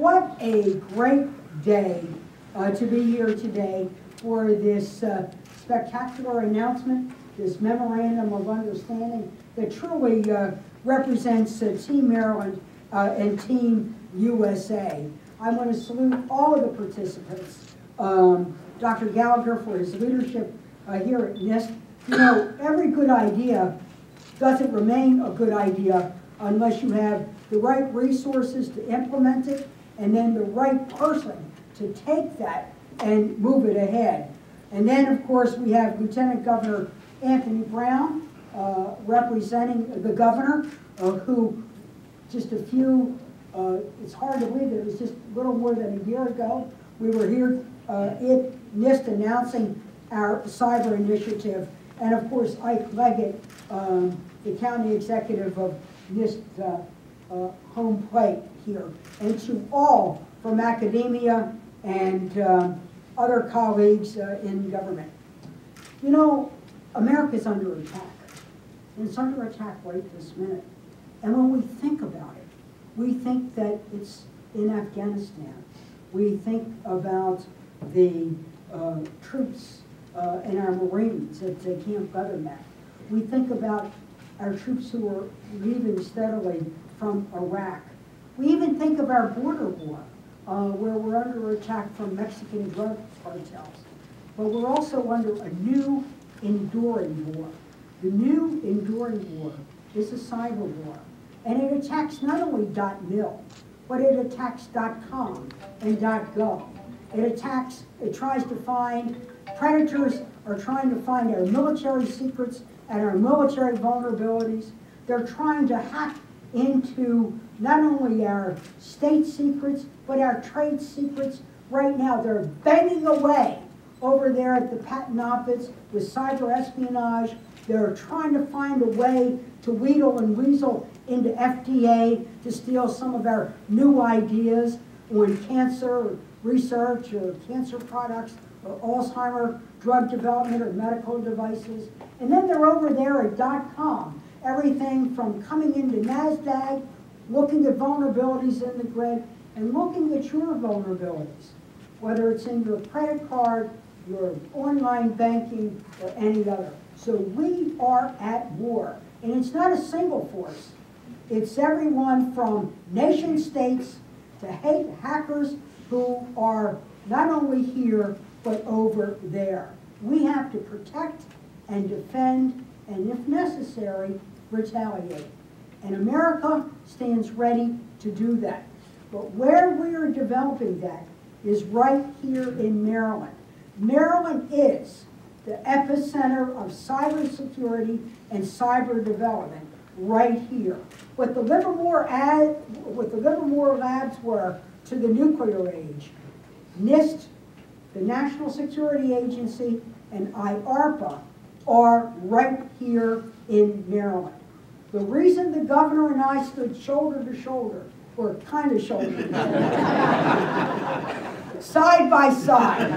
What a great day to be here today for this spectacular announcement, this memorandum of understanding that truly represents Team Maryland and Team USA. I want to salute all of the participants. Dr. Gallagher for his leadership here at NIST. You know, every good idea doesn't remain a good idea unless you have the right resources to implement it and then the right person to take that and move it ahead. And then, of course, we have Lieutenant Governor Anthony Brown representing the governor, who just a few, it's hard to believe it was just a little more than a year ago, we were here at NIST announcing our cyber initiative. And of course, Ike Leggett, the county executive of NIST home plate here. And to all from academia and other colleagues in government. You know, America's under attack. And it's under attack right this minute. And when we think about it, we think that it's in Afghanistan. We think about the troops and our Marines at Camp Leatherneck. We think about our troops who are leaving steadily from Iraq. We even think of our border war, where we're under attack from Mexican drug cartels. But we're also under a new enduring war. The new enduring war is a cyber war. And it attacks not only .mil, but it attacks .com and .gov. It tries to find, predators are trying to find our military secrets and our military vulnerabilities. They're trying to hack into not only our state secrets, but our trade secrets. Right now, they're banging away over there at the patent office with cyber espionage. They're trying to find a way to wheedle and weasel into FDA to steal some of our new ideas on cancer research or cancer products or Alzheimer drug development or medical devices. And then they're over there at .com. Everything from coming into NASDAQ, looking at vulnerabilities in the grid, and looking at your vulnerabilities, whether it's in your credit card, your online banking, or any other. So we are at war. And it's not a single force. It's everyone from nation states to hackers who are not only here, but over there. We have to protect and defend, and if necessary, retaliate. And America stands ready to do that. But where we are developing that is right here in Maryland. Maryland is the epicenter of cybersecurity and cyber development right here. What the Livermore labs were to the nuclear age, NIST, the National Security Agency, and IARPA are right here in Maryland. The reason the governor and I stood shoulder to shoulder, or kind of shoulder to shoulder, side by side,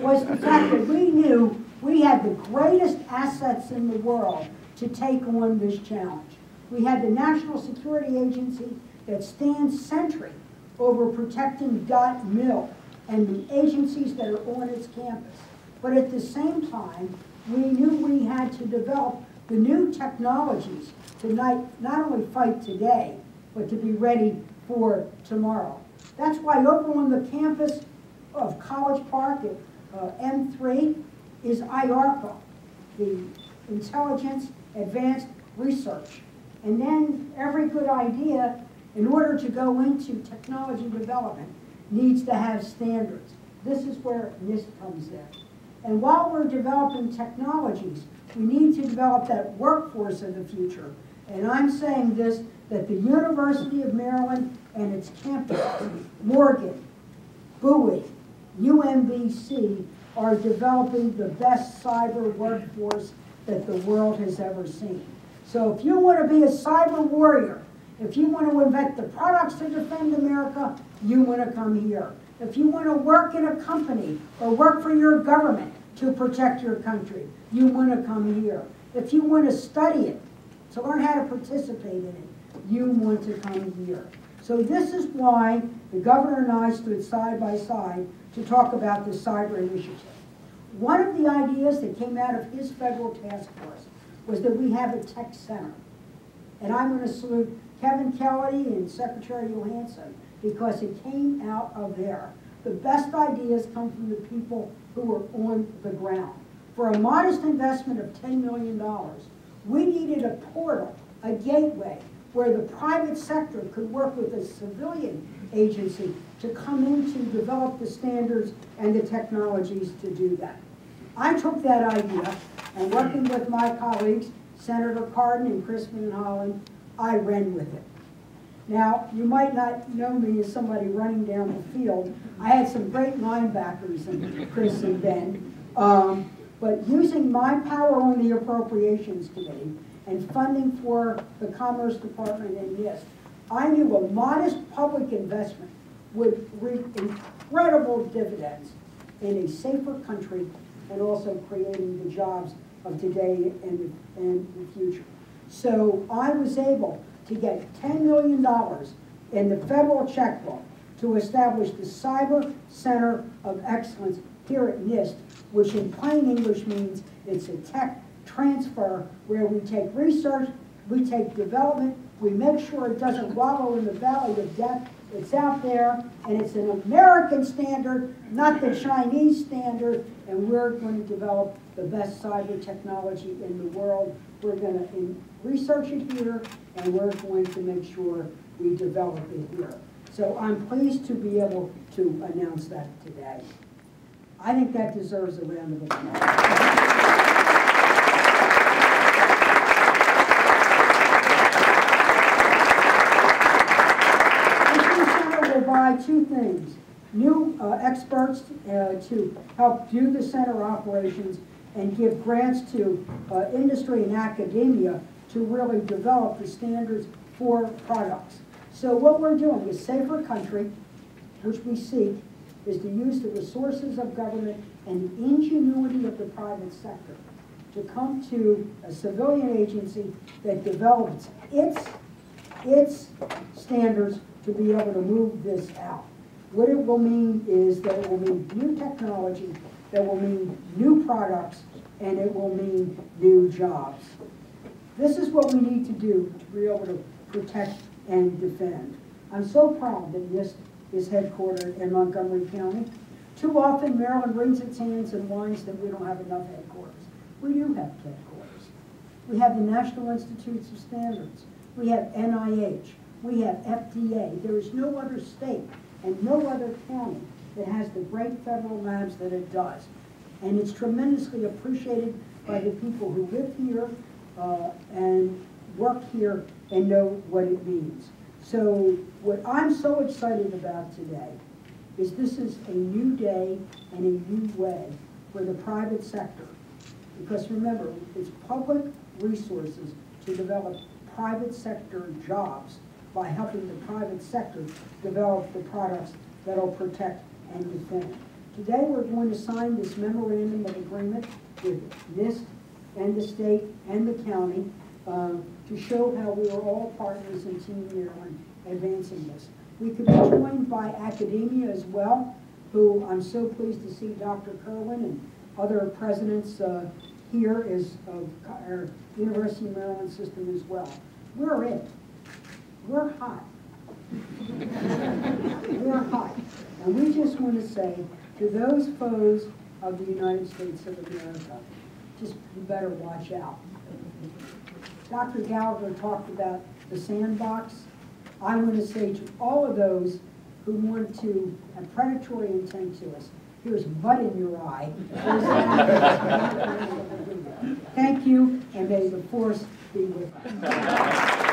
was the fact that we knew we had the greatest assets in the world to take on this challenge. We had the National Security Agency that stands sentry over protecting .mil and the agencies that are on its campus. But at the same time, we knew we had to develop the new technologies to not only fight today, but to be ready for tomorrow. That's why over on the campus of College Park at M3 is IARPA, the Intelligence Advanced Research. And then every good idea, in order to go into technology development, needs to have standards. This is where NIST comes in. And while we're developing technologies, we need to develop that workforce of the future. And I'm saying this, that the University of Maryland and its campuses, Morgan, Bowie, UMBC, are developing the best cyber workforce that the world has ever seen. So if you want to be a cyber warrior, if you want to invent the products to defend America, you want to come here. If you want to work in a company or work for your government to protect your country, you want to come here. If you want to study it, to learn how to participate in it, you want to come here. So this is why the governor and I stood side by side to talk about this cyber initiative. One of the ideas that came out of his federal task force was that we have a tech center. And I'm going to salute Kevin Kelly and Secretary Johansson because it came out of there. The best ideas come from the people who are on the ground. For a modest investment of $10 million, we needed a portal, a gateway, where the private sector could work with a civilian agency to come in to develop the standards and the technologies to do that. I took that idea, and working with my colleagues, Senator Cardin and Crispin and Holland, I ran with it. Now, you might not know me as somebody running down the field. I had some great linebackers in Chris and Ben, but using my power on the Appropriations Committee and funding for the Commerce Department and NIST, I knew a modest public investment would reap incredible dividends in a safer country and also creating the jobs of today and the future. So I was able to get $10 million in the federal checkbook to establish the Cyber Center of Excellence here at NIST, which in plain English means it's a tech transfer where we take research, we take development, we make sure it doesn't wallow in the valley of death. It's out there, and it's an American standard, not the Chinese standard, and we're going to develop the best cyber technology in the world. We're going to research it here, and we're going to make sure we develop it here. So I'm pleased to be able to announce that today. I think that deserves a round of applause. Provide two things: new experts to help do the center operations and give grants to industry and academia to really develop the standards for products. So what we're doing is safer country, which we seek, is to use the resources of government and the ingenuity of the private sector to come to a civilian agency that develops its standards to be able to move this out. What it will mean is that it will mean new technology, that will mean new products, and it will mean new jobs. This is what we need to do to be able to protect and defend. I'm so proud that NIST is headquartered in Montgomery County. Too often Maryland wrings its hands and whines that we don't have enough headquarters. We do have headquarters. We have the National Institutes of Standards. We have NIH. We have FDA. There is no other state and no other county that has the great federal labs that it does. And it's tremendously appreciated by the people who live here and work here and know what it means. So what I'm so excited about today is this is a new day and a new way for the private sector. Because remember, it's public resources to develop private sector jobs by helping the private sector develop the products that will protect and defend. Today we're going to sign this memorandum of agreement with NIST and the state and the county to show how we are all partners in Team Maryland advancing this. We could be joined by academia as well, who I'm so pleased to see Dr. Kerwin and other presidents here is of our University of Maryland system as well. We're it. We're hot. We're hot. And we just want to say to those foes of the United States of America, just you better watch out. Dr. Gallagher talked about the sandbox. I want to say to all of those who want to have predatory intent to us, here's mud in your eye. Thank you, and may the force be with you.